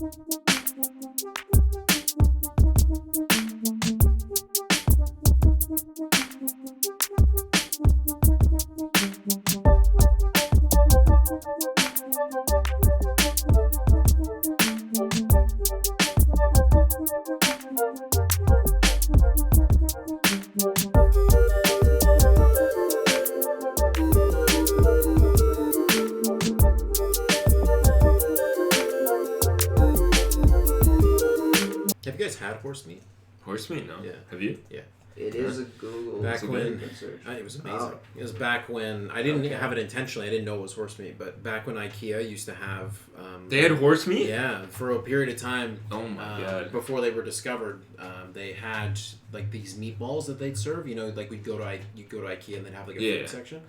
Have you guys had horse meat? Horse meat? No. Yeah. Have you? Yeah. It is a Google. Back when search. it was amazing. Oh. It was back when I didn't have it intentionally. I didn't know it was horse meat, but back when IKEA used to have. They had horse meat. Yeah, for a period of time. Oh my god! Before they were discovered, they had like these meatballs that they'd serve. You know, like you'd go to IKEA and they'd have like a food section.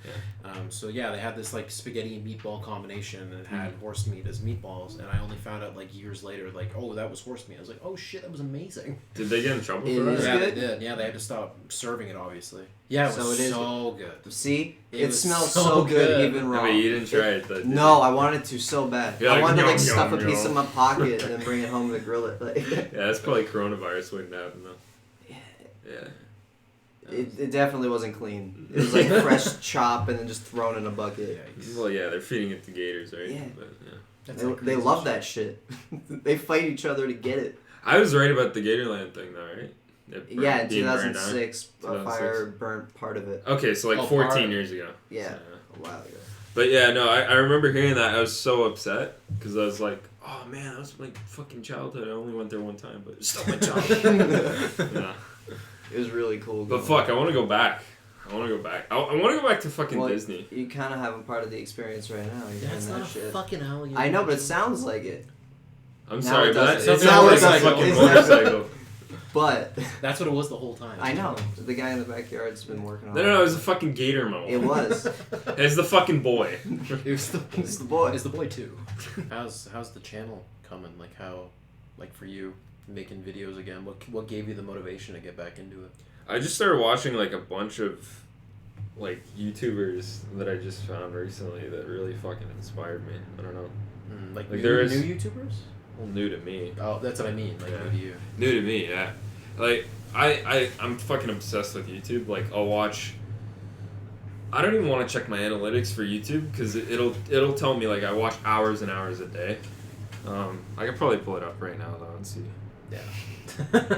Yeah. So yeah, they had this like spaghetti and meatball combination, and it had horse meat as meatballs. And I only found out like years later, like, oh, that was horse meat. I was like, oh shit, that was amazing. Did they get in trouble for that? Yeah, they did. Yeah, they had to stop serving it, obviously. Yeah, it was so good. See? It smelled so good, even raw. I mean, you didn't try it, though, No, I wanted to so bad. You're I wanted to yum, stuff yum, a piece yum. in my pocket and then bring it home to grill it. Like. Yeah, that's probably coronavirus waiting to happen, though. Yeah. It definitely wasn't clean. It was like fresh chop and then just thrown in a bucket. Well, yeah, they're feeding it to gators, right? Yeah. But, They love that shit. They fight each other to get it. I was right about the Gatorland thing, though, right? Yeah, in 2006, a fire burnt part of it. Okay, so like 14 years ago. Yeah, so, a while ago. But yeah, no, I remember hearing that. I was so upset because I was like, oh man, that was my fucking childhood. I only went there one time, but it's still my childhood. Yeah. It was really cool. But fuck, I want to go back. I want to go back to fucking Disney. You kind of have a part of the experience right now. You're That's doing not that shit. fucking alligator. I know, but it sounds like it. I'm Now sorry, it but doesn't. it Now sounds it like a doesn't. fucking It's motorcycle. But that's what it was the whole time. I know. The guy in the backyard's been working on it. No, it was a fucking gator mo. It was. It's the fucking boy. It's the boy. It's the boy too. How's the channel coming? Like how, like for you making videos again? What gave you the motivation to get back into it? I just started watching like a bunch of like YouTubers that I just found recently that really fucking inspired me. I don't know. Like there new is YouTubers? Well, new to me. Oh, that's what I mean. Like new to you. New to me, yeah. Like I'm fucking obsessed with YouTube. Like I'll watch. I don't even want to check my analytics for YouTube because it'll tell me like I watch hours and hours a day. I could probably pull it up right now though and see. Yeah.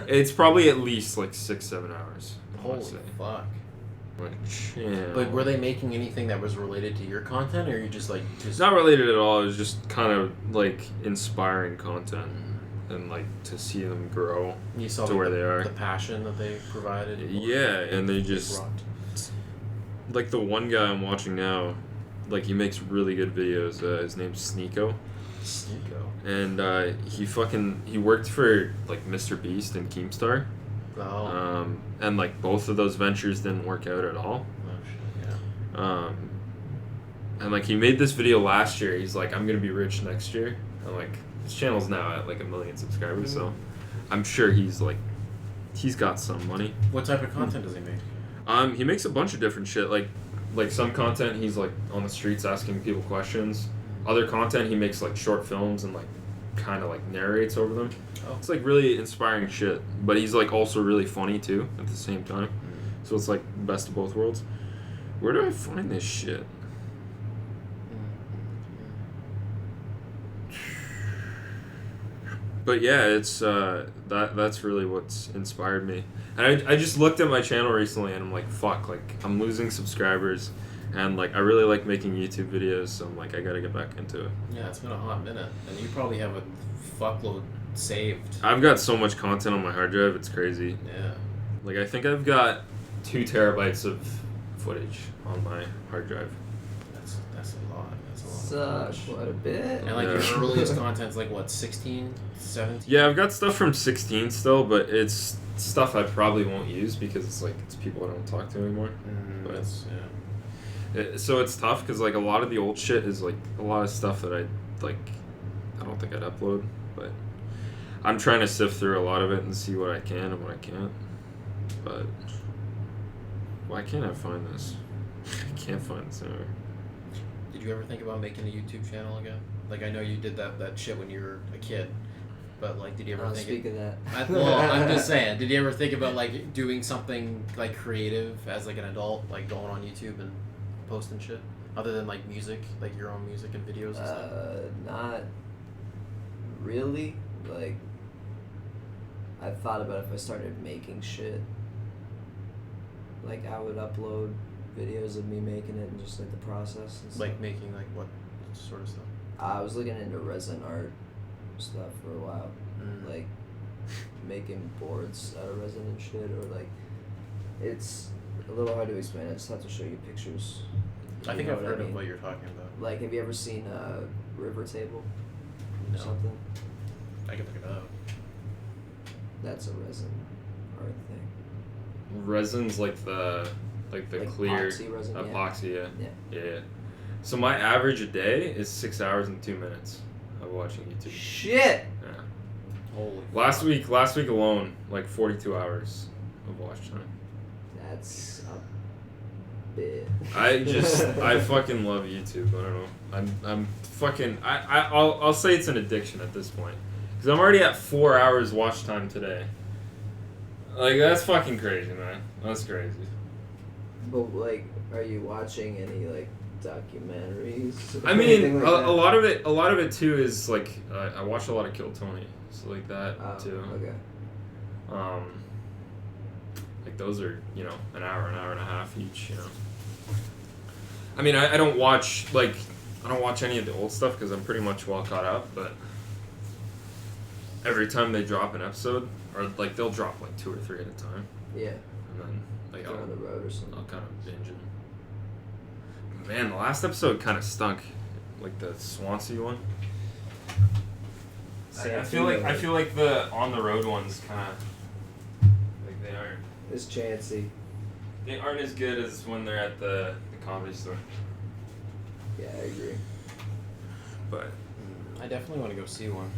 It's probably at least like 6-7 hours. Holy fuck. But were they making anything that was related to your content, or are you just like not related at all? It was just kind of like inspiring content, and like to see them grow you saw to where they are. The passion that they provided. Yeah, and they just like the one guy I'm watching now, like he makes really good videos. His name's Sneeko. And he worked for like Mr. Beast and Keemstar. Oh. And like both of those ventures didn't work out at all. Oh shit, yeah. And like he made this video last year. He's like, I'm gonna be rich next year. And like his channel's now at like 1 million subscribers, so I'm sure he's got some money. What type of content does he make? He makes a bunch of different shit. Like some content he's like on the streets asking people questions. Other content he makes like short films and like kind of like narrates over them. Oh. It's like really inspiring shit, but he's like also really funny too at the same time. So it's like best of both worlds. Where do I find this shit? But yeah, it's that's really what's inspired me. And I just looked at my channel recently and I'm like, fuck, like I'm losing subscribers. And like I really like making YouTube videos, so I'm like I gotta get back into it. Yeah, it's been a hot minute, and you probably have a fuckload saved. I've got so much content on my hard drive, it's crazy. Yeah. Like I think I've got 2 terabytes of footage on my hard drive. That's a lot. That's a lot. Quite a bit. And like your earliest content's like what, 16, 17? Yeah, I've got stuff from 16 still, but it's stuff I probably won't use because it's people I don't talk to anymore. But so it's tough because like a lot of the old shit is like a lot of stuff that I don't think I'd upload, but I'm trying to sift through a lot of it and see what I can and what I can't. But why can't I find this? I can't find this anywhere. Did you ever think about making a YouTube channel again? Like I know you did that shit when you were a kid, But like, did you ever think? Speak of that. I'm just saying. Did you ever think about like doing something like creative as like an adult, like going on YouTube and posting shit, other than like music, like your own music and videos and stuff? Not really. Like, I thought about if I started making shit. Like, I would upload videos of me making it and just like the process and stuff. Like making like what sort of stuff? I was looking into resin art stuff for a while, like making boards out of resin and shit, or like it's a little hard to explain. I just have to show you pictures. I think I've heard of what you're talking about. Like, have you ever seen River Table? No. Something. I can look it up. That's a resin art thing. Resin's like the Like clear epoxy resin, epoxy, Yeah. yeah. So my average a day is 6 hours and 2 minutes of watching YouTube. Shit. Yeah. Holy. Last week alone, like 42 hours of watch time. That's a bit. I fucking love YouTube. I don't know. I'm fucking I'll say it's an addiction at this point, because I'm already at 4 hours watch time today. Like, that's fucking crazy, man. That's crazy. But like, are you watching any like documentaries? I mean, like a lot of it too is like I watch a lot of Kill Tony, so like that too. Okay. Like those are, you know, an hour and a half each, you know. I mean, I don't watch any of the old stuff because I'm pretty much well caught up, but every time they drop an episode, or like they'll drop like 2 or 3 at a time. Yeah. And then like on the road or something. I'll kind of binge it. Man, the last episode kind of stunk, like the Swansea one. I feel like the on the road ones kind of like It's chancy. they aren't as good as when they're at the Comedy Store. Yeah, I agree. But I definitely want to go see one.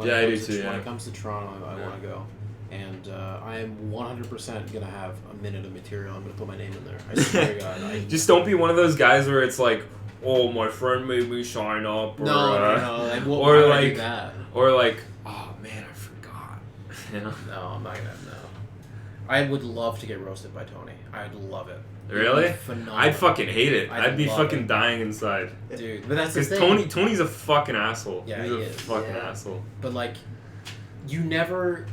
I do too. When it comes to Toronto, I want to go. And I am 100% going to have a minute of material. I'm going to put my name in there. I swear to God. Just don't be one of those guys where it's like, oh, my friend made me sign up. Or, no. Like, or why would I like, do that? or like, oh man, I forgot. You know? No, I'm not going to. No. I would love to get roasted by Tony. I'd love it. Really? Phenomenal. I'd fucking hate it. I'd be fucking it. dying inside. Dude, but that's the Because thing. Tony's a fucking asshole. Yeah, He's he a is. fucking asshole. But like, you never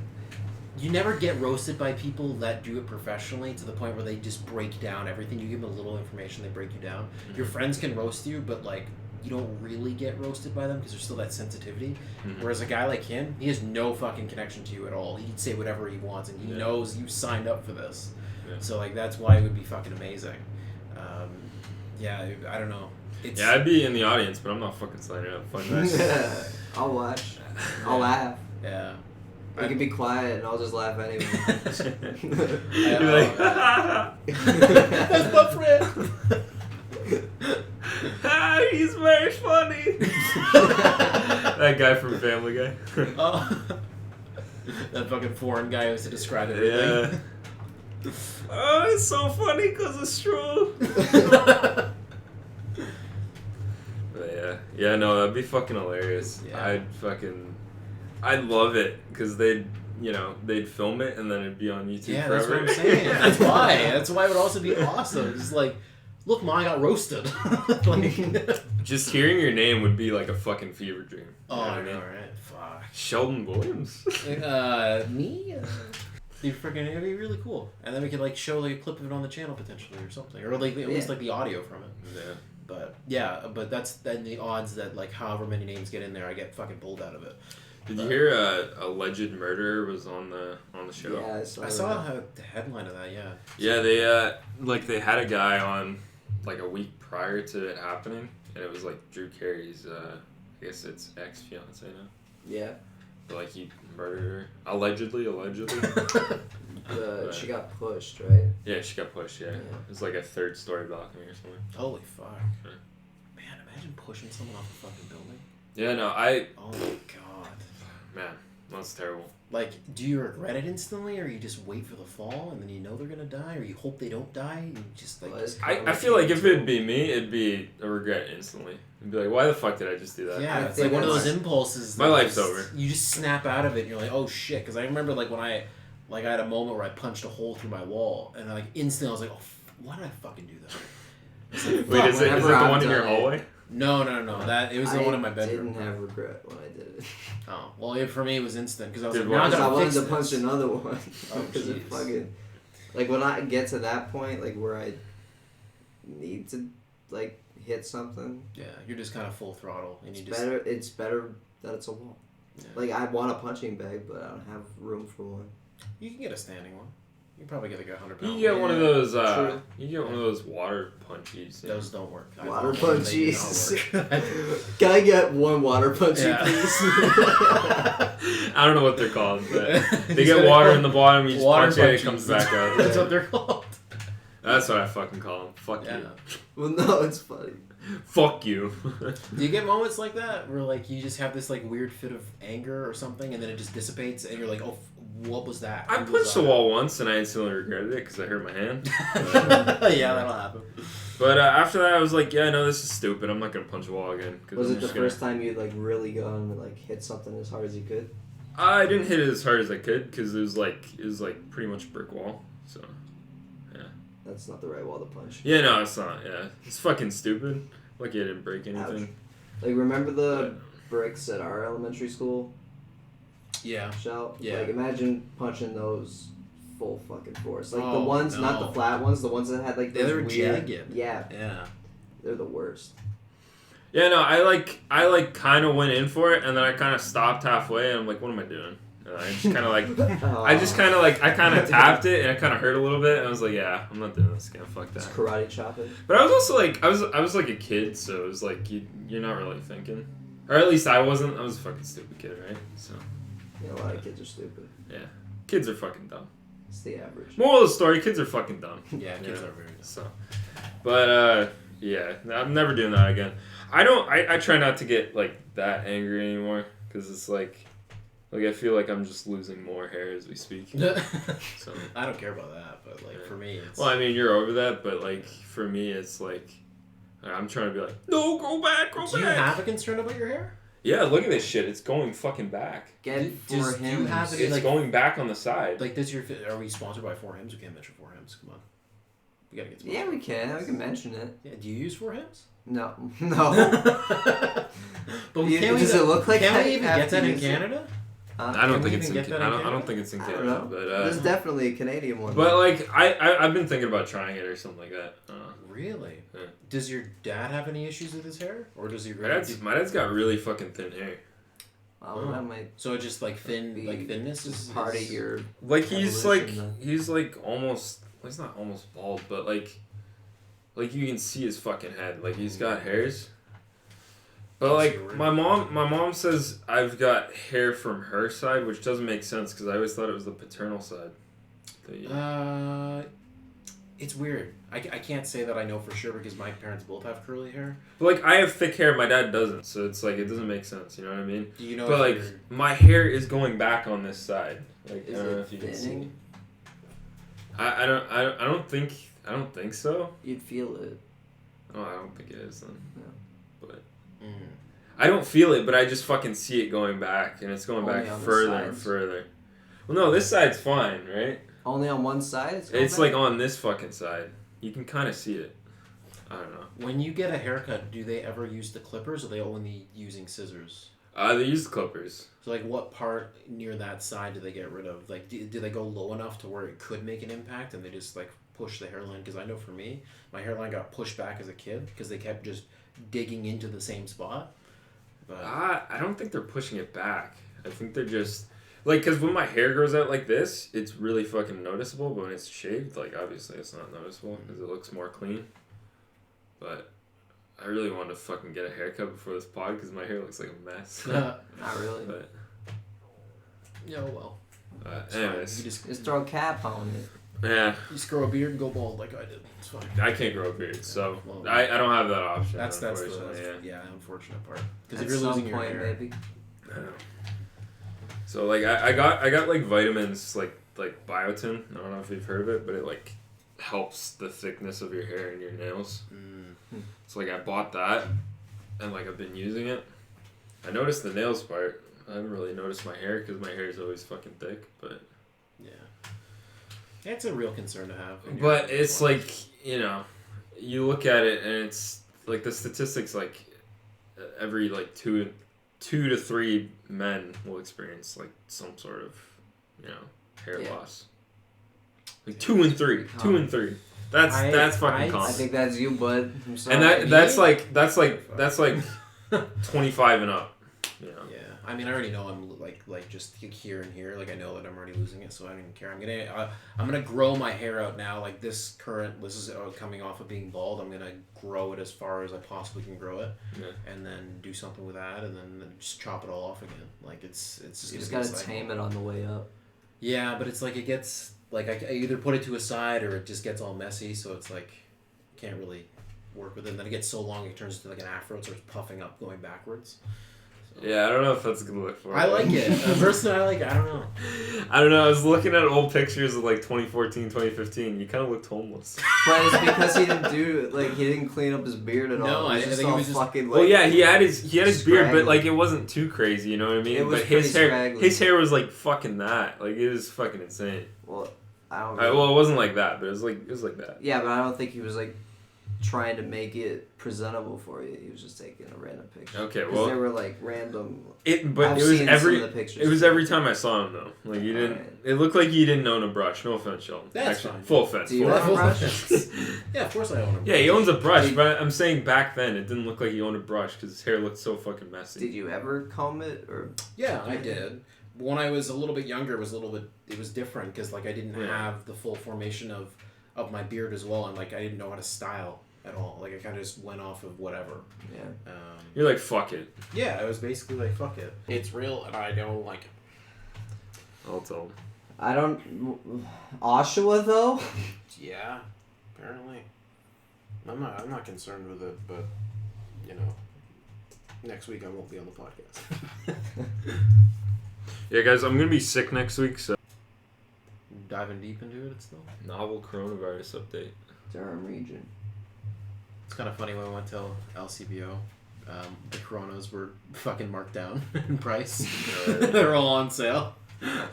get roasted by people that do it professionally to the point where they just break down everything. You give them a little information, they break you down. Mm-hmm. Your friends can roast you, but like, you don't really get roasted by them because there's still that sensitivity. Mm-hmm. Whereas a guy like him, he has no fucking connection to you at all. He'd say whatever he wants, and he knows you signed up for this. Yeah. So like, that's why it would be fucking amazing. I don't know. Yeah, I'd be in the audience, but I'm not fucking signing up. Fuck that. I'll watch. I'll laugh. Yeah. You can be quiet and I'll just laugh anyway. You're like, that's my friend. He's very funny. That guy from Family Guy. That fucking foreign guy who has to describe everything. Yeah. Oh, it's so funny because it's true. But yeah, no, that'd be fucking hilarious. Yeah. I'd love it because they'd film it and then it'd be on YouTube forever. That's what I'm saying. That's why it would also be awesome. Just like, look, I got roasted. Like, just hearing your name would be like a fucking fever dream. Oh, I know, right? Fuck. Sheldon Williams. Me? It'd be really cool. And then we could like show like a clip of it on the channel potentially or something, or like at least like the audio from it. Yeah. But that's then the odds that like however many names get in there, I get fucking pulled out of it. Did you hear a alleged murderer was on the show? Yeah, I saw the headline of that. Yeah. Yeah, they had a guy on like a week prior to it happening, and it was like Drew Carey's I guess it's ex-fiance now. Yeah. But like he murdered her allegedly. She got pushed, right? Yeah, she got pushed. Yeah, it was like a 3rd-story balcony or something. Holy fuck. Yeah. Man, imagine pushing someone off a fucking building. Yeah, no, Oh my god. man, That's terrible. Like, do you regret it instantly, or you just wait for the fall and then you know they're gonna die, or you hope they don't die? And you just like. I feel like if it'd be me, it'd be a regret instantly. I'd be like, why the fuck did I just do that? Yeah, it's like one of those impulses. My life's over. You just snap out of it, and you're like, oh shit. Because I remember like when I had a moment where I punched a hole through my wall, and like instantly I was like, oh, why did I fucking do that? Like, wait, is it the one in your hallway? No. That it was the one in my bedroom. I didn't have regret when I did it. Oh well, for me it was instant because I was like, now I wanted to this. punch another one Oh, because it fucking like when I get to that point like where I need to like hit something. Yeah, you're just kind of full throttle, and It's better that it's a wall. Yeah. Like I want a punching bag, but I don't have room for one. You can get a standing one. You can probably get like a 100 pound. You get one of those. You get one of those water punchies. Yeah. Those don't work. Water punchies. Can I get one water punchy, please? I don't know what they're called, but they get water in the bottom. You just punch it, it comes back out. That's what they're called. That's what I fucking call them. Fuck you. Well, no, it's funny. Fuck you. Do you get moments like that where like you just have this like weird fit of anger or something, and then it just dissipates, and you're like, oh, what was that? I punched the wall once, and I instantly regretted it because I hurt my hand. Yeah, that'll happen. But after that, I was like, yeah, no, this is stupid. I'm not gonna punch a wall again. Was it the first time you'd like really gone and like hit something as hard as you could? I didn't hit it as hard as I could because it was like pretty much a brick wall. So, yeah. That's not the right wall to punch. Yeah, no, it's not. Yeah, it's fucking stupid. Lucky I didn't break anything. Ouch. Like, remember the bricks at our elementary school? Yeah. Shell? Yeah. Like, imagine punching those full fucking force. Like, the ones, not the flat ones, the ones that had, like, those were weird... jagged. Yeah. Yeah. They're the worst. Yeah, no, I kind of went in for it, and then I kind of stopped halfway, and I'm like, what am I doing? And I just kind of, like... I kind of tapped it, and it kind of hurt a little bit, and I was like, yeah, I'm not doing this again, fuck that. Just karate chop it. But I was also, like, I was like, a kid, so it was like, you're not really thinking. Or at least I wasn't. I was a fucking stupid kid, right? So... Yeah, a lot of kids are stupid. Yeah. Kids are fucking dumb. It's the average. Moral of the story, kids are fucking dumb. Yeah, kids are very dumb. So, but, yeah, I'm never doing that again. I try not to get, like, that angry anymore, because it's like, I feel like I'm just losing more hair as we speak. So I don't care about that, but, like, for me, it's... Well, I mean, you're over that, but, like, for me, it's like, I'm trying to be like, no, go back. Do you have a concern about your hair? Yeah, look at this shit. It's going fucking back. It's going back on the side. Like, are we sponsored by 4Hims? We can't mention 4Hims. Come on. We gotta get sponsored. Yeah, we can. We can mention it. Yeah, do you use 4Hims? No. But does it look like can we even get that in Canada? I don't think it's in Canada. I don't think it's in Canada. But, there's definitely a Canadian one. But, like, I've been thinking about trying it or something like that. Really? Yeah. Does your dad have any issues with his hair, or does he? My dad's got really fucking thin hair. Oh, that might. So it just like thinness is part of your. Like he's almost. Well, he's not almost bald, but like you can see his fucking head. Like he's got hairs. But like my mom says I've got hair from her side, which doesn't make sense because I always thought it was the paternal side. It's weird. I can't say that I know for sure because my parents both have curly hair. But like I have thick hair, my dad doesn't, so it's like it doesn't make sense. You know what I mean? Do you know? But like my hair is going back on this side. Like I don't know if you can see. I don't think so. You'd feel it. Oh, I don't think it is then. No. But I don't feel it, but I just fucking see it going back, and it's going back further and further. Well, no, this side's fine, right? Only on one side? It's like on this fucking side. You can kind of see it. I don't know. When you get a haircut, do they ever use the clippers, or are they only using scissors? They use the clippers. So, like, what part near that side do they get rid of? Like, do they go low enough to where it could make an impact, and they just, like, push the hairline? Because I know for me, my hairline got pushed back as a kid because they kept just digging into the same spot. But I don't think they're pushing it back. I think they're just... Like, because when my hair grows out like this, it's really fucking noticeable, but when it's shaved, like, obviously it's not noticeable because it looks more clean. But I really wanted to fucking get a haircut before this pod because my hair looks like a mess. Not really. But, yeah, well. Anyways. You just throw a cap on it. Yeah. You just grow a beard and go bald like I did. It's fine. I can't grow a beard, so I don't have that option. That's the unfortunate part. Because if you're losing your hair, maybe. I know. So like I got like vitamins like biotin. I don't know if you've heard of it, but it like helps the thickness of your hair and your nails. So like I bought that, and like I've been using it. I noticed the nails part. I haven't really noticed my hair because my hair is always fucking thick, but yeah, it's a real concern to have. But it's like, you know, you look at it and it's like the statistics like every like two to three men will experience like some sort of, you know, hair loss. Like 2 in 3. 2 in 3. That's fucking common. I think that's you, bud. I'm sorry. And that's like 25 and up. You know. Yeah, I mean, I already know I'm like just here and here. Like I know that I'm already losing it, so I don't even care. I'm gonna grow my hair out now. Like this is coming off of being bald. I'm gonna grow it as far as I possibly can grow it, and then do something with that, and then just chop it all off again. Like it's just. You just gotta tame it on the way up. Yeah, but it's like it gets like I either put it to a side or it just gets all messy. So it's like you can't really work with it. And then it gets so long it turns into like an afro. It starts puffing up, going backwards. Yeah, I don't know if that's a good look for it. I like it. Personally, I like it. I don't know. I don't know. I was looking at old pictures of like 2014, 2015. You kind of looked homeless. But it's because he didn't clean up his beard at all. No, I think he was just fucking. Well, yeah, he had his beard, but like it wasn't too crazy. You know what I mean? It was but his hair, scraggly. his hair was like fucking that. Like it was fucking insane. Well, I don't. Well, it wasn't like that, but it was like that. Yeah, but I don't think he was like trying to make it presentable for you. He was just taking a random picture. Okay, well, they were like random. It was every time I saw him though. Like you didn't. Right. It looked like you didn't own a brush. No offense, Sheldon. That's fine. Full offense. Do you have a brush? Yeah, of course I own a brush. Yeah, he owns a brush, but I'm saying back then it didn't look like he owned a brush because his hair looked so fucking messy. Did you ever comb it or? Yeah, I did. When I was a little bit younger, it was different because like I didn't have the full formation of my beard as well, and like I didn't know how to style at all. Like I kind of just went off of whatever. Yeah. You're like, fuck it. Yeah, I was basically like, fuck it. It's real, and I don't like it. I'll tell him. I don't. Oshawa though. Yeah, apparently. I'm not concerned with it, but you know, next week I won't be on the podcast. Yeah, guys, I'm gonna be sick next week, so diving deep into it still. Novel coronavirus update. Durham region. It's kind of funny when I went to LCBO, the Coronas were fucking marked down in price. They're all on sale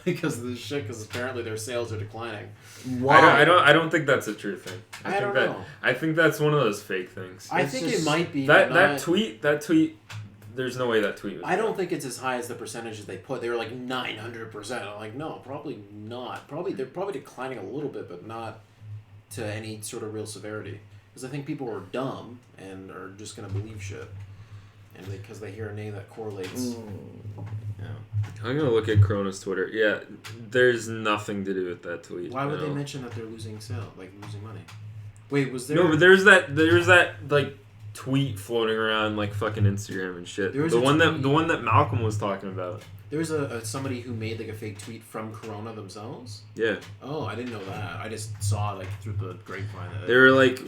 because of this shit. Because apparently their sales are declining. Wow. I don't think that's a true thing. I don't know. I think that's one of those fake things. I think it might be that tweet. There's no way that tweet was. I don't think it's as high as the percentages they put. They were like 900%. I'm like, no, probably not. They're probably declining a little bit, but not to any sort of real severity. Because I think people are dumb and are just gonna believe shit, and because they hear a name that correlates. Yeah. I'm gonna look at Corona's Twitter. Yeah, there's nothing to do with that tweet. Why would they mention that they're losing money? Wait, was there? No, but there's that like tweet floating around like fucking Instagram and shit. The one that Malcolm was talking about. There was somebody who made like a fake tweet from Corona themselves. Yeah. Oh, I didn't know that. I just saw like through the grapevine. They were like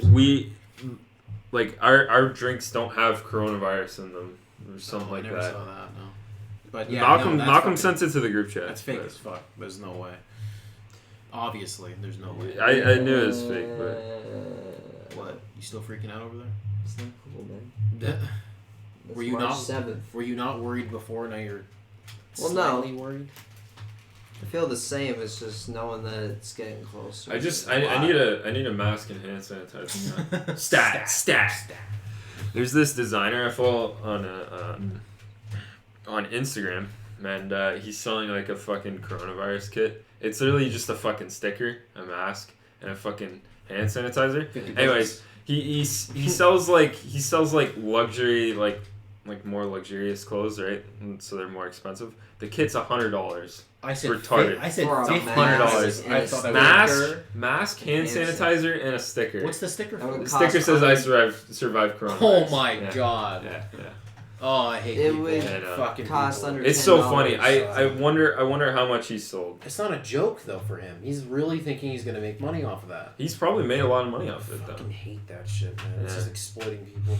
our drinks don't have coronavirus in them or something like that. I never saw that. No. But yeah, Malcolm sent it to the group chat. That's fake as fuck. There's no way. Obviously, there's no way. I knew it was fake, but what? You still freaking out over there? It's not cool, man. Were you March not 7th. Were you not worried before? Now you're slightly worried. I feel the same. It's just knowing that it's getting closer. I need a mask and hand sanitizer. Stat. There's this designer I follow on Instagram, and he's selling like a fucking coronavirus kit. It's literally just a fucking sticker, a mask, and a fucking hand sanitizer. Anyways, he sells like luxury like more luxurious clothes, right? And so they're more expensive. The kit's $100. I said retarded. I said $100. Mask, hand sanitizer, and a sticker. What's the sticker for? The sticker says I survived coronavirus. Oh my god. Yeah. Oh, I hate it. People. Would fucking cost people. under. It's so funny. I wonder how much he sold. It's not a joke though for him. He's really thinking he's gonna make money off of that. He's probably made a lot of money off of it though. I fucking hate that shit, man. It's just exploiting people.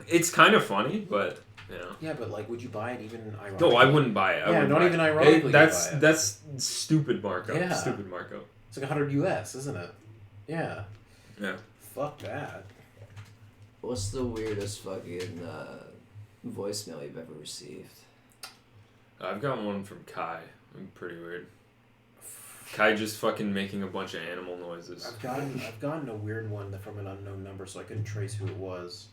It's kind of funny, but You know? Yeah, but like, would you buy it even ironically? No, I wouldn't buy it. Even ironically. That's stupid markup. Yeah. Stupid markup. It's like $100 US, isn't it? Yeah. Yeah. Fuck that. What's the weirdest fucking voicemail you've ever received? I've got one from Kai. Pretty weird. Kai just fucking making a bunch of animal noises. I've gotten a weird one from an unknown number, so I couldn't trace who it was.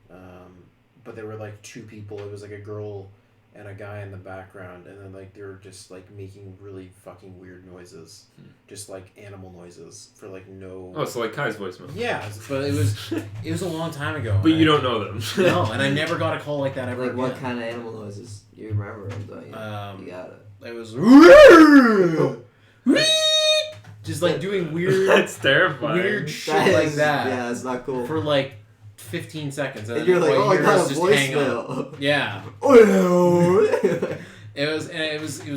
But there were like two people. It was like a girl and a guy in the background, and then like they were just like making really fucking weird noises, just like animal noises for like no. Oh, so like Kai's voicemail. Yeah, but it was a long time ago. But you don't know them. No, and I never got a call like that ever Like again. what kind of animal noises? You remember them, don't you? You got it. It was just like doing weird. That's terrifying. Weird shit like that. Yeah, it's not cool. For like 15 seconds, and you're like, oh, I got a voicemail. Yeah. Oh. It was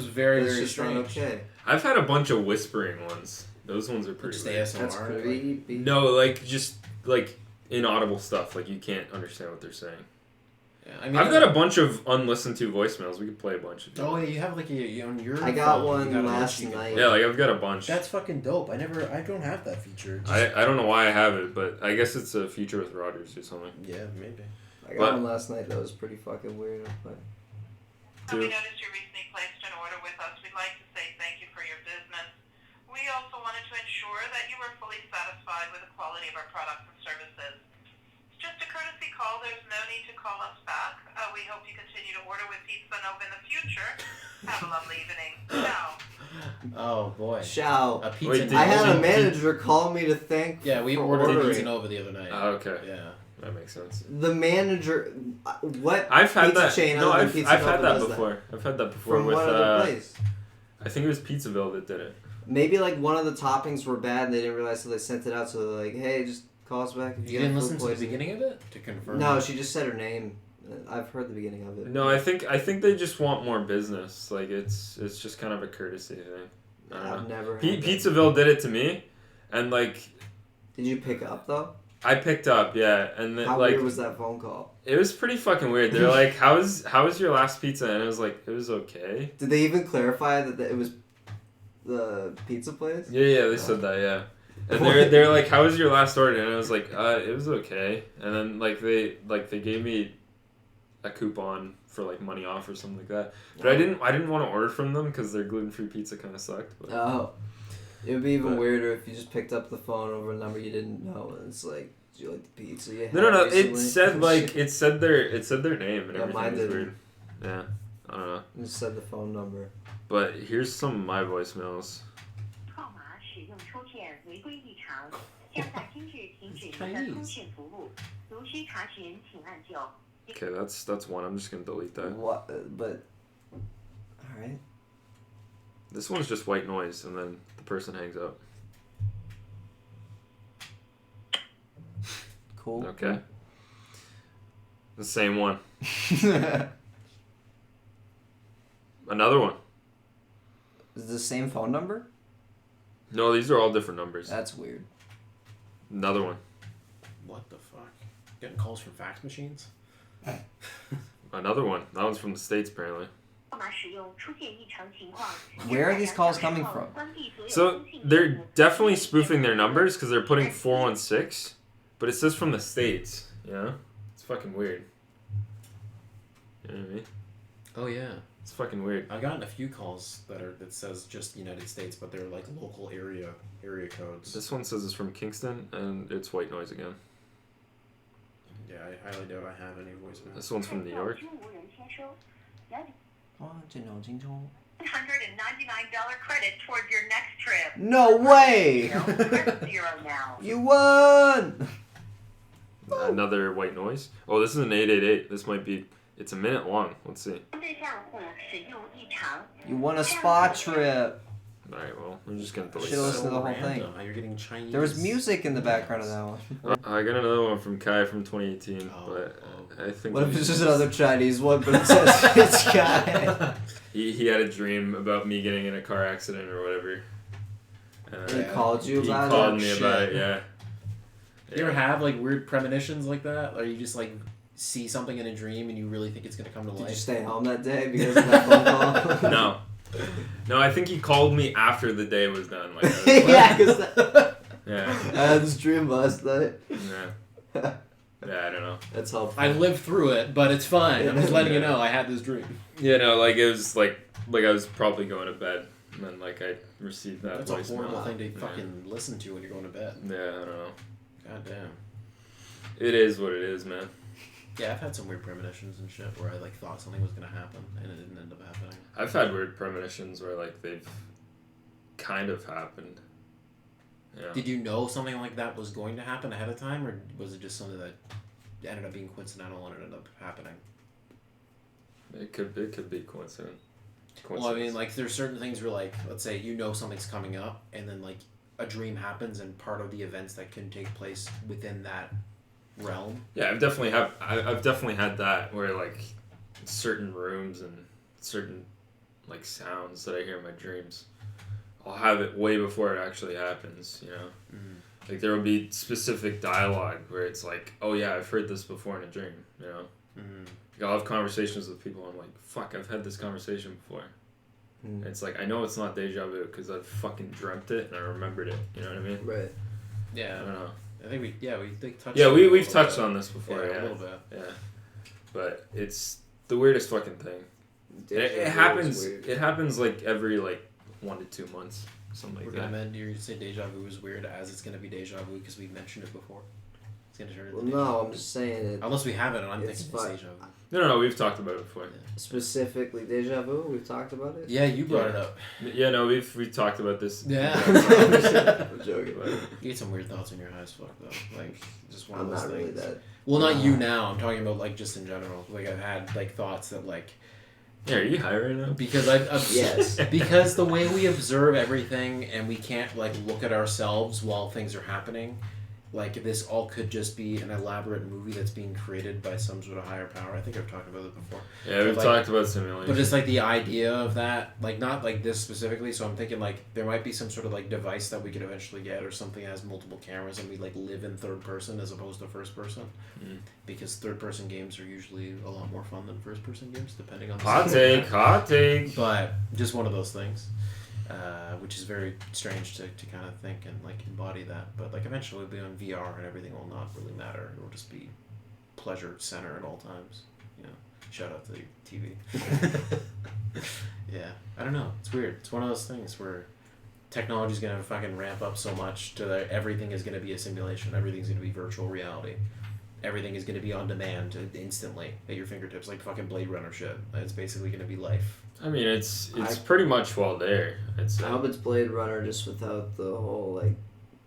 very, very strange. Okay. I've had a bunch of whispering ones. Those ones are pretty Just weird. ASMR. That's creepy. No, like just like inaudible stuff. Like you can't understand what they're saying. Yeah, I mean, I've got a bunch of unlistened to voicemails. We could play a bunch of. Oh yeah, you have like on your. I got phone, one last night. Yeah, like I've got a bunch. That's fucking dope. I don't have that feature. I don't know why I have it, but I guess it's a feature with Rogers or something. Yeah, maybe. I got one last night that was pretty fucking weird. But... We noticed you recently placed an order with us. We'd like to say thank you for your business. We also wanted to ensure that you were fully satisfied with the quality of our products and services. It's just a courtesy call. There's no need to call us back. We hope you continue to order with P.S.noB in the future. Have a lovely evening. Ciao. Oh boy. Ciao. A pizza. I had a manager call me to thank. Yeah, we ordered P.S.noB the other night. Oh, okay. Yeah. That makes sense. The manager, what? I've had pizza that. Chain No, other I've than had that does before. I've had that before From with. what other place? I think it was Pizzaville that did it. Maybe like one of the toppings were bad and they didn't realize till they sent it out. So they're like, hey, just call us back. If You didn't listen to the beginning of it to confirm? No, she just said her name. I've heard the beginning of it. No, I think they just want more business. Like it's just kind of a courtesy thing. I've never. Pizzaville did it to me, and like. Did you pick up though? I picked up, yeah, and then How like. weird was that phone call? It was pretty fucking weird. They're like, "How was your last pizza?" And it was like, "It was okay." Did they even clarify that it was the pizza place? Yeah, they said that, yeah. And they're like, "How was your last order?" And I was like, "It was okay." And then like they gave me a coupon for like money off or something like that. But I didn't want to order from them because their gluten-free pizza kind of sucked. But. Oh, it would be even weirder if you just picked up the phone over a number you didn't know, and it's like, "Do you like the pizza you had No. recently?" It said like it said their name and Yeah, everything. mine Was didn't. weird. Yeah, I don't know. It said the phone number. But here's some of my voicemails. 号码使用出现违规异常，将在今日停止您的通讯服务。如需查询，请按9。 Okay, that's one. I'm just gonna delete that. What? But all right. This one's just white noise, and then the person hangs up. Cool. Okay. The same one. Another one. Is it the same phone number? No, these are all different numbers. That's weird. Another one. What the fuck? Getting calls from fax machines? Another one. That one's from the States, apparently. 号码使用出现异常情况。 Where are these calls coming from? So they're definitely spoofing their numbers because they're putting 416, but it says from the States. You know? It's fucking weird. You know what I mean? Oh yeah. It's fucking weird. I've gotten a few calls that says just United States, but they're like local area codes. This one says it's from Kingston, and it's white noise again. Yeah, I highly doubt I have any voicemail. This one's from New York. $199 credit toward your next trip. No way! Press 0 now. You won! Another white noise. Oh, this is an 888. This might be. It's a minute long. Let's see. 对账户使用异常。 You won a spa trip. All right. Well, I'm just gonna delete Should've that. listened to the whole thing. Random how you're getting Chinese. There was music in the background of that one. I got another one from Kai from 2018, but I think. What if it's just another Chinese one, but it says it's Guy? He had a dream about me getting in a car accident or whatever. He called you He about called it? me Shit. about it. Yeah. You ever have like weird premonitions like that? Or you just like see something in a dream and you really think it's gonna come to life? Did you stay home that day because of that phone call? No, I think he called me after the day was done. Like, yeah, because yeah. I had this dream last night. Yeah. Yeah, I don't know. That's helpful. I lived through it, but it's fine. I'm just letting you know I had this dream. Yeah, no, like it was like I was probably going to bed, and then like I received that That's voicemail. a horrible thing to fucking listen to when you're going to bed. Yeah, I don't know. God damn. It is what it is, man. Yeah, I've had some weird premonitions and shit where I like thought something was gonna happen and it didn't end up happening. I've had weird premonitions where like they've kind of happened. Yeah. Did you know something like that was going to happen ahead of time, or was it just something that ended up being coincidental and it ended up happening? It could be coincidence. Well, I mean, like, there's certain things where, like, let's say you know something's coming up, and then, like, a dream happens, and part of the events that can take place within that realm. Yeah, I've definitely had that where, like, certain rooms and certain, like, sounds that I hear in my dreams, I'll have it way before it actually happens, you know? Mm-hmm. Like, there will be specific dialogue where it's like, oh, yeah, I've heard this before in a dream, you know? Mm-hmm. Like, I'll have conversations with people, and I'm like, fuck, I've had this conversation before. Mm. It's like, I know it's not deja vu because I've fucking dreamt it and I remembered it. You know what I mean? Right. Yeah. I don't know. I think we touched. Yeah, we've touched on this before. Yeah, yeah, a little bit. Yeah, but it's the weirdest fucking thing. It happens. It happens like every like 1 to 2 months, something like that. We're gonna amend you say deja vu is weird as it's gonna be deja vu because we mentioned it before. It's gonna turn into no, I'm just saying it. Unless we have it, and I'm thinking it's deja vu. No, we've talked about it before. Yeah. Specifically deja vu, we've talked about it? Yeah, you brought it up. Yeah, no, we've talked about this. Yeah. I'm joking. You get some weird thoughts in your high as fuck, though. Like, just one I'm of those not things. really that. Well, not you now. I'm talking about, like, just in general. Like, I've had, like, thoughts that, like... Yeah, are you high right now? Because yes. Because the way we observe everything and we can't, like, look at ourselves while things are happening... Like, this all could just be an elaborate movie that's being created by some sort of higher power. I think I've talked about it before. Yeah, we've talked about simulation. But just, like, the idea of that, like, not, like, this specifically, so I'm thinking, like, there might be some sort of, like, device that we could eventually get or something that has multiple cameras and we, like, live in third person as opposed to first person. Mm. Because third person games are usually a lot more fun than first person games, depending on the Hot take. But just one of those things. Which is very strange to kind of think and like embody that, but like eventually we'll be on VR and everything will not really matter. It will just be pleasure center at all times. You know, shout out to the TV. Yeah, I don't know. It's weird. It's one of those things where technology's gonna fucking ramp up so much to that everything is gonna be a simulation. Everything's gonna be virtual reality. Everything is gonna be on demand instantly at your fingertips, like fucking Blade Runner shit. It's basically gonna be life. I mean, it's pretty much there. I hope it's Blade Runner just without the whole, like,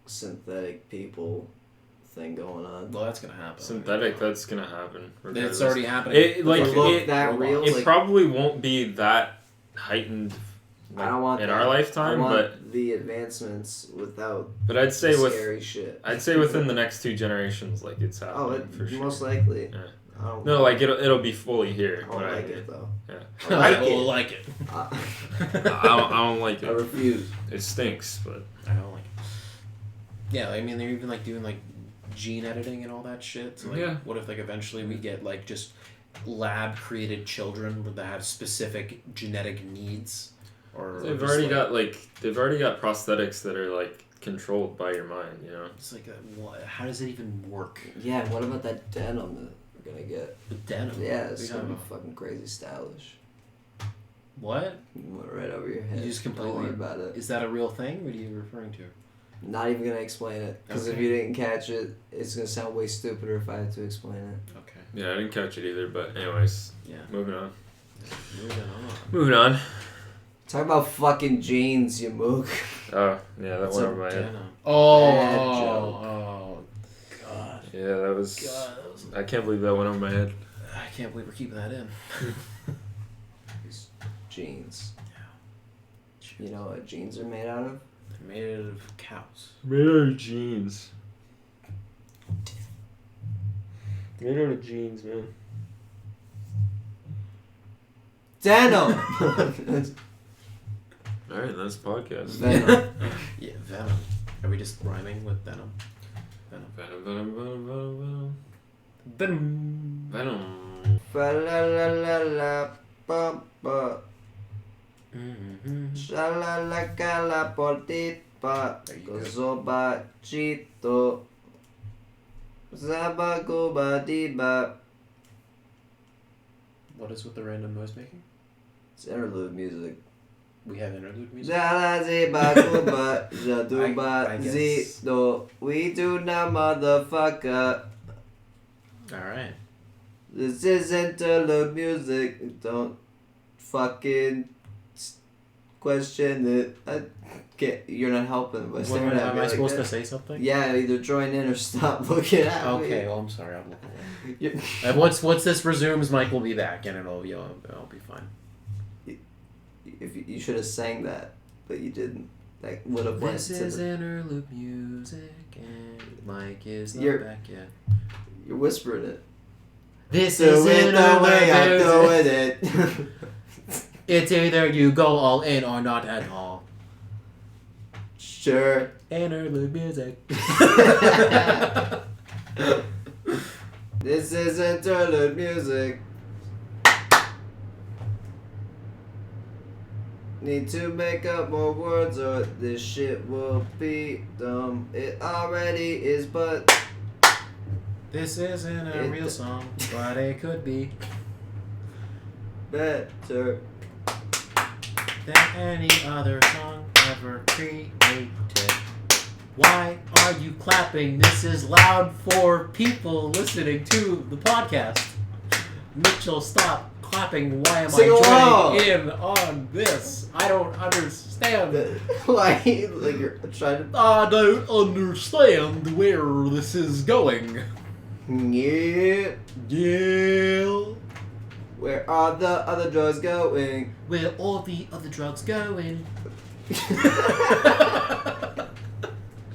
synthetic people thing going on. Well, that's going to happen. Synthetic, that's going to happen. It's already happening. It probably won't be that heightened I don't want in our lifetime, but the advancements without I'd say scary shit. I'd say within the next 2 generations, like, it's happening for sure. Most likely. Yeah. No, like it'll be fully here. I don't like it though. Yeah. I don't like it. I don't like it. I refuse. It stinks, but I don't like it. Yeah, I mean they're even like doing like gene editing and all that shit. So like, what if like eventually we get like just lab created children that have specific genetic needs? Or they've already got prosthetics that are like controlled by your mind. You know. It's like how does it even work? Yeah. What about that denim that we're gonna get? The denim. Yeah, it's gonna be fucking crazy stylish. What? Right over your head. You just completely. Don't worry about it. Is that a real thing? What are you referring to? Not even gonna explain it because if you didn't catch it, it's gonna sound way stupider if I had to explain it. Okay. Yeah, I didn't catch it either, but anyways. Yeah. Moving on. Moving on. Talk about fucking jeans, you mook. Oh, yeah, that went over my head. Oh, God. Yeah, that was... I can't believe that went over my head. I can't believe we're keeping that in. These jeans. Yeah. You know what jeans are made out of? They're made out of cows. Made out of jeans. Made out of jeans, man. Denim! Alright, that's the podcast. Venom. Yeah, venom. Are we just rhyming with venom? Venom. Venom. Venom. Fa la la la la ba ba. Sha la la ka la por ti pa. There you go. Gozoba chito. Zaba go ba di ba. What is with the random noise making? It's interlude music. We have interlude music. Zala zi ba go ba. Jadu I ba guess. zi do. We do now, motherfucker. Alright. This is interlude music. Don't fucking question it. I can't. You're not helping by staring at Am me I like supposed that. to say something? Yeah, either join in or stop looking at me. Okay, well, I'm sorry. I'm looking away. You- Once this resumes, Mike will be back, and it'll be fine. If you should have sang that, but you didn't. That would have went This to is the. interlude music, and Mike is not You're- back yet. You're whispering it. This Do is it the way I'm interlude doing music. it. It's either you go all in or not at all. Sure. Interlude music. This is interlude music. Need to make up more words or this shit will be dumb. It already is, but This isn't a real song, but it could be better. than any other song ever created. Why are you clapping? This is loud for people listening to the podcast. Mitchell, stop clapping. Why am Sing I along. joining in on this? I don't understand. Like you're trying to. I don't understand where this is going. Yeah. Yeah. Where are the other drugs going? Where all the other drugs going?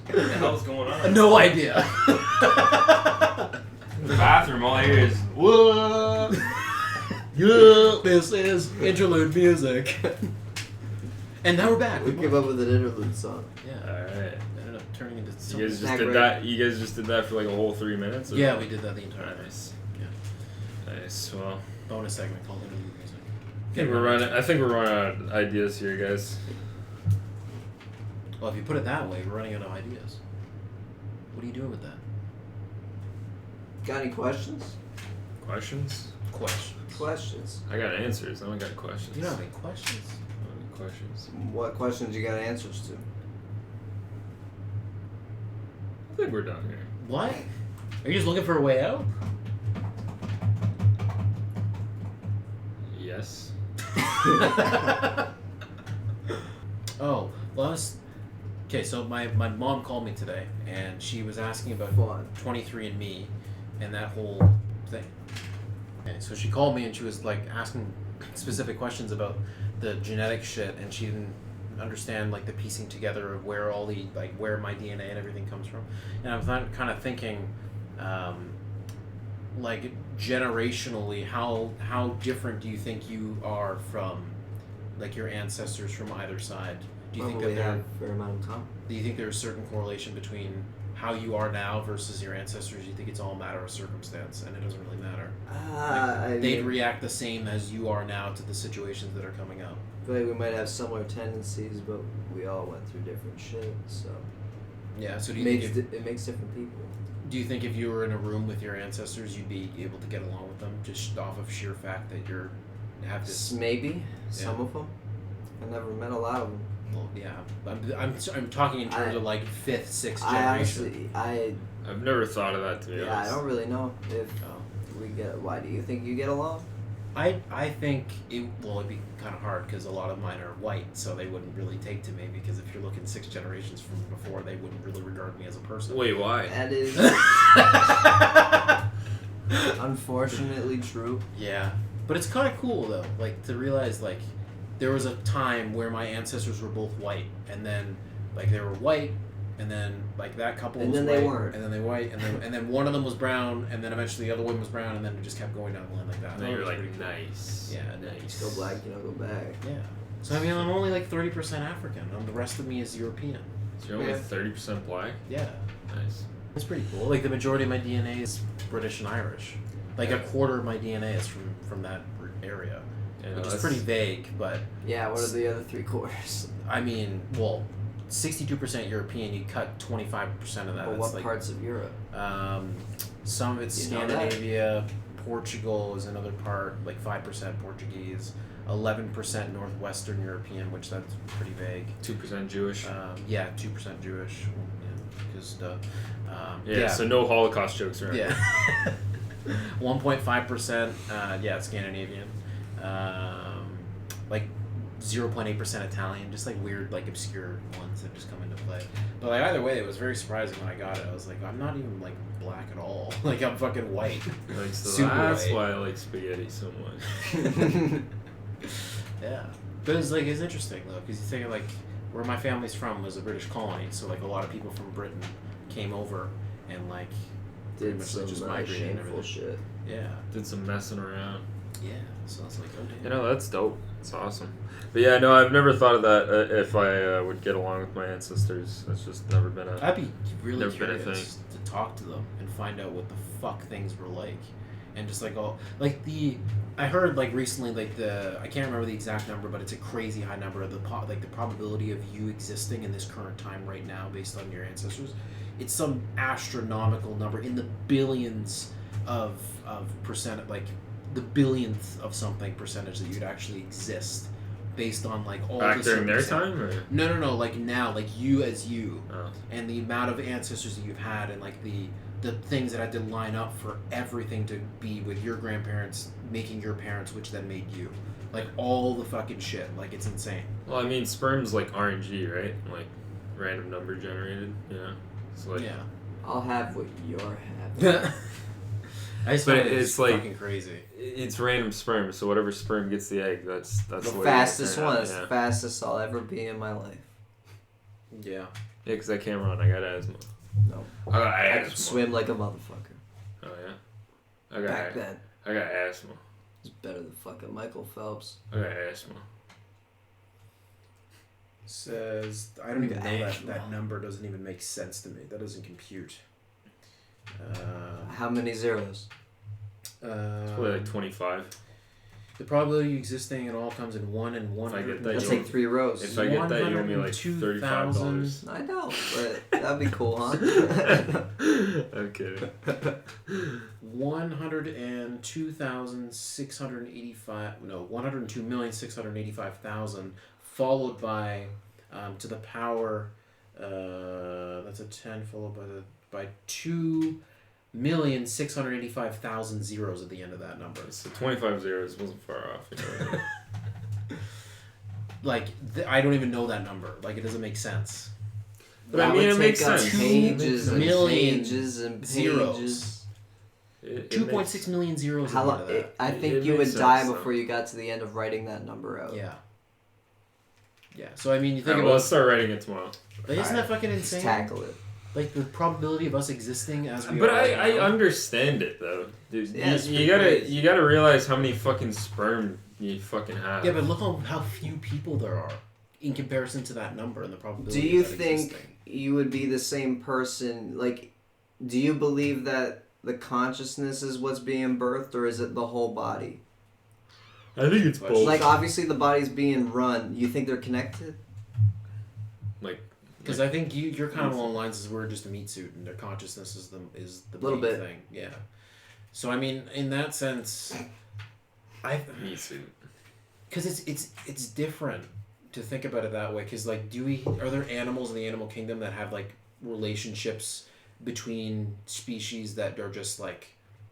What the hell's going on? No idea. In the bathroom, all I hear is whoa. Yeah, this is interlude music. And now we're back. We came up with an interlude song. Yeah. All right. Ended up turning into You something. guys just Snack did break. that. You guys just did that for like a whole 3 minutes. Or? Yeah, we did that the entire time. Nice. Yeah. Nice. Well, Bonus segment called interlude music. I think we're running out of ideas here, guys. Well, if you put it that way, we're running out of ideas. What are you doing with that? Got any questions? Questions? Questions. Questions. I got answers. I don't got questions. You don't have any questions? I don't have any questions. What questions you got answers to? I think we're done here. What? Are you just looking for a way out? Yes. Oh, well, I was... Okay, so my mom called me today, and she was asking about Fun. 23andMe and that whole thing. Okay, so she called me and she was like asking specific questions about the genetic shit, and she didn't understand like the piecing together of where all the like where my DNA and everything comes from. And I was kind of thinking, like generationally, how different do you think you are from like your ancestors from either side? Do you think that Probably have there? a fair amount in common. Do you think there's a certain correlation between how you are now versus your ancestors? You think it's all a matter of circumstance and it doesn't really matter? They'd react the same as you are now to the situations that are coming up. I feel like we might have similar tendencies, but we all went through different shit, so Yeah. So do it you makes think it makes different people. do you think if you were in a room with your ancestors, you'd be able to get along with them just off of sheer fact that you're have this? Maybe some of them. I never met a lot of them. Well, yeah. I'm talking in terms of like fifth, sixth I generation. honestly, I've never thought of that, to be I honest. don't really know if Oh. we get. Why do you think you get along? I think it'd be kind of hard because a lot of mine are white, so they wouldn't really take to me because if you're looking 6 generations from before, they wouldn't really regard me as a person. Wait, why? That is unfortunately true. Yeah, but it's kind of cool though, like to realize like there was a time where my ancestors were both white, and then like they were white, and then like that couple And was then white, they weren't. and then they white, and then one of them was brown, and then eventually the other one was brown, and then it just kept going down the line like that. And That then you're was like, pretty cool. nice. Yeah, nice. Go black, go back. Yeah. So I mean, I'm only like 30% African, and the rest of me is European. So you're only Yeah. 30% black? Yeah. Nice. It's pretty cool. Like the majority of my DNA is British and Irish. Like a quarter of my DNA is from that area, which is pretty vague. But yeah, what are the other 3/4? I mean, well, 62% European. You cut 25% of that. But That's what parts of Europe? Some of it's Scandinavia. Portugal is another part, like 5% Portuguese. 11% Northwestern European, which that's pretty vague. 2% Jewish. 2% Jewish. Because so no Holocaust jokes around. Yeah. 1.5%. Scandinavian. Like 0.8% Italian. Just like weird, like obscure ones that just come into play. But like either way, it was very surprising when I got it. I was like, I'm not even like black at all. Like I'm fucking white. Like, so super that's white. why I like spaghetti so much. Yeah, but it's interesting though, because you think of like where my family's from was a British colony, so like a lot of people from Britain came over and like did some just migrated and shameful everything. shit. Yeah, Did some messing around. yeah. So it's like, oh damn. You know, that's dope. It's awesome. But yeah, no, I've never thought of that if I would get along with my ancestors. That's just never been a. I'd be really Never been a curious to talk to them and find out what the fuck things were like, and just like all like I heard like recently like I can't remember the exact number, but it's a crazy high number of the probability of you existing in this current time right now based on your ancestors. It's some astronomical number in the billions of percent, like the billionth of something percentage that you'd actually exist based on like all Back the during their circumstances. time? Or? No, like now, like you as you, Oh. and the amount of ancestors that you've had, and like the things that had to line up for everything to be with your grandparents making your parents, which then made you. Like all the fucking shit. Like it's insane. Well, I mean, sperm's like RNG, right? Like random number generated. Yeah. It's like. Yeah. I'll have what you're having. I just But find it's like fucking crazy. It's random sperm, so whatever sperm gets the egg, that's The the way fastest it one. turns That's out, the fastest I'll ever be in my life. Yeah. Yeah, because I can't run. I got asthma. No. I got I asthma. could swim like a motherfucker. Oh yeah. Back then. I got asthma. It's better than fucking Michael Phelps. I got asthma. Says I don't even know Asthma. that number doesn't even make sense to me. That doesn't compute. How many zeros? Probably like 25. The probability of existing it all comes in 1 and 1. If I get that, That's you like 3 rows. If I get that, you owe me like $35. I know, but that'd be cool, huh? I'm kidding. 102,685,000 followed by to the power that's a 10 followed by 2,685,000 zeros at the end of that number. So 25 zeros wasn't far off. You know? Like I don't even know that number. Like it doesn't make sense. But I mean, it makes us sense. Pages and Million pages and zeros. pages. 2.6 million zeros. How at the long? end of that. I think It you makes would die sense, before you got to the end of writing that number out. Yeah. Yeah. So I mean, you think Alright, about. well, let's start writing it tomorrow. Like, isn't that fucking insane? Let's tackle it. Like the probability of us existing as we But are. I now. understand it though. Dude, Yeah, it's you pretty gotta crazy. you gotta realize how many fucking sperm you fucking have. Yeah, but look how few people there are in comparison to that number and the probability. Do you of that think existing. you would be the same person? Like, do you believe that the consciousness is what's being birthed, or is it the whole body? I think it's both. Like, obviously, the body's being run. You think they're connected? Because I think you're kind of along the lines as we're just a meat suit, and their consciousness is the Little main bit. thing. Yeah. So I mean, in that sense, Me too. because it's different to think about it that way. Because like, are there animals in the animal kingdom that have like relationships between species that are just like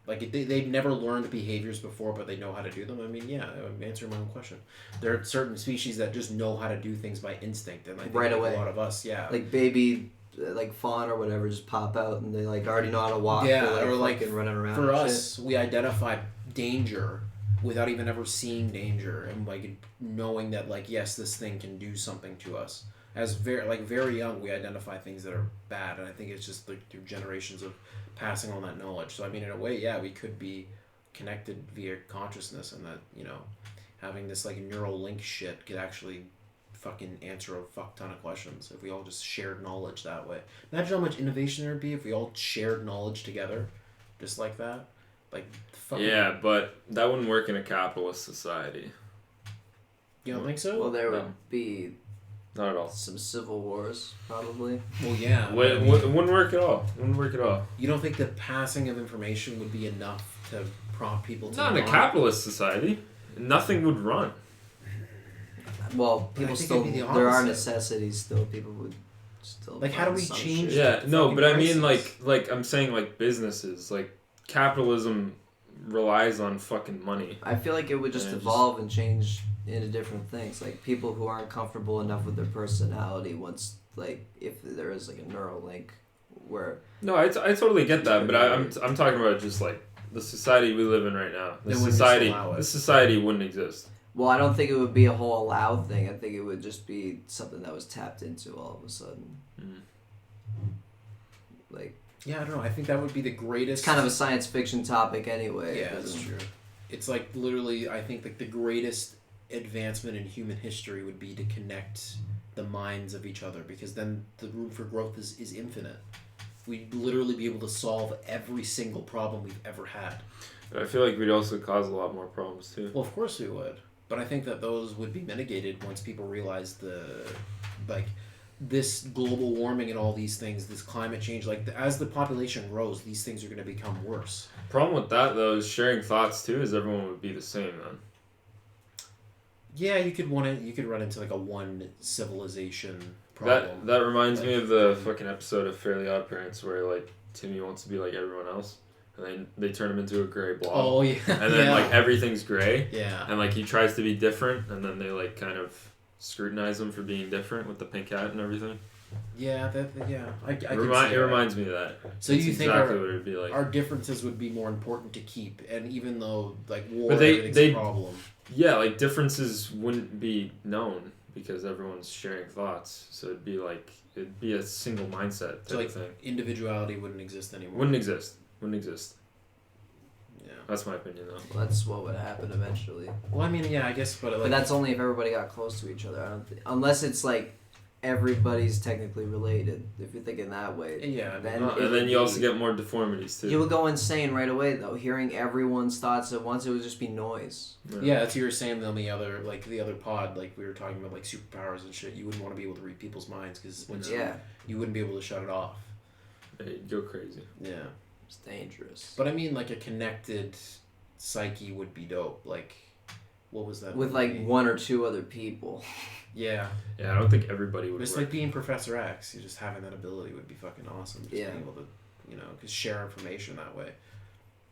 they've never learned behaviors before, but they know how to do them? I mean, yeah, I'm answering my own question. There are certain species that just know how to do things by instinct, and I think Right like away. a lot of us, yeah. Like baby, like fawn or whatever, just pop out and they like already know how to walk. Yeah, They're, or like fucking running around. For and us, we identify danger without even ever seeing danger, and like knowing that like yes, this thing can do something to us. As very young, we identify things that are bad, and I think it's just like through generations of passing on that knowledge. So I mean, in a way, yeah, we could be connected via consciousness, and that having this like neural link shit could actually fucking answer a fuck ton of questions if we all just shared knowledge that way. Imagine how much innovation there'd be if we all shared knowledge together, just like that. Like, fucking, Yeah, but that wouldn't work in a capitalist society. You don't think so? Well, there No. would be Not at all. some civil wars, probably. Well, yeah. It but I mean, wouldn't work at all. Wouldn't work at all. you don't think the passing of information would be enough to prompt people to Not in a capitalist society. Nothing would run. Well, I people think still. it'd be the There are opposite. necessities still. People would still. Like, how do find we some change- shit. Yeah, no, fucking but I mean, prices. like I'm saying, like businesses, like capitalism relies on fucking money. I feel like it would just Yeah, evolve and change into different things. Like people who aren't comfortable enough with their personality once, like, if there is like a neural link where No, I totally get that, but I'm talking about just like the society we live in right now. They wouldn't just allow it. This society wouldn't exist. well, I don't think it would be a whole allow thing. I think it would just be something that was tapped into all of a sudden. Mm. Like Yeah, I don't know. I think that would be the greatest. it's kind of a science fiction topic anyway. Yeah, that's true. It's like literally, I think like the greatest advancement in human history would be to connect the minds of each other, because then the room for growth is infinite. We'd literally be able to solve every single problem we've ever had. But I feel like we'd also cause a lot more problems too. Well, of course we would, but I think that those would be mitigated once people realize like this global warming and all these things, this climate change. Like as the population grows, these things are going to become worse. Problem with that though is sharing thoughts too. Is everyone would be the same then? Yeah, you could run into like a one civilization problem. That reminds me of the fucking episode of Fairly Odd Parents where like Timmy wants to be like everyone else, and then they turn him into a gray blob. Oh yeah. And then yeah. like everything's gray, Yeah. and like he tries to be different, and then they like kind of scrutinize him for being different with the pink hat and everything. Yeah, I It can see that. reminds me of that. So That's you think exactly what it'd be like? our differences would be more important to keep, and even though like war But everything's they- a problem. Yeah, like differences wouldn't be known because everyone's sharing thoughts. So it'd be a single mindset type So like of thing. individuality wouldn't exist anymore. Wouldn't exist. Yeah. That's my opinion though. well, that's what would happen eventually. Well, I mean, yeah, I guess, but like, But that's only if everybody got close to each other. I don't unless it's like everybody's technically related. If you're thinking that way, yeah, I mean, then And then you also get more deformities too. you would go insane right away though. Hearing everyone's thoughts at once, it would just be noise. yeah, that's what you were saying on the other pod, like we were talking about like superpowers and shit. You wouldn't want to be able to read people's minds because once you wouldn't be able to shut it off. Yeah, you'd go crazy. Yeah, It's dangerous. but I mean, like a connected psyche would be dope. Like, what was that? With movie? like one or two other people. Yeah, Yeah, I don't think everybody would. just work. like being Professor X, you just having that ability would be fucking awesome. Just Yeah. being able to, cause share information that way.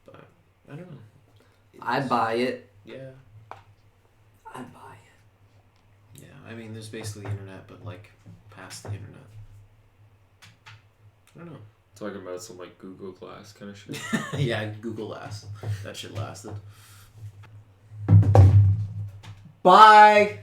But I don't know. I'd buy it. Yeah, I'd buy it. yeah. I mean, there's basically the internet, but like past the internet. I don't know. Talking about some like Google Glass kind of shit. Yeah, Google Glass. That shit lasted. Bye.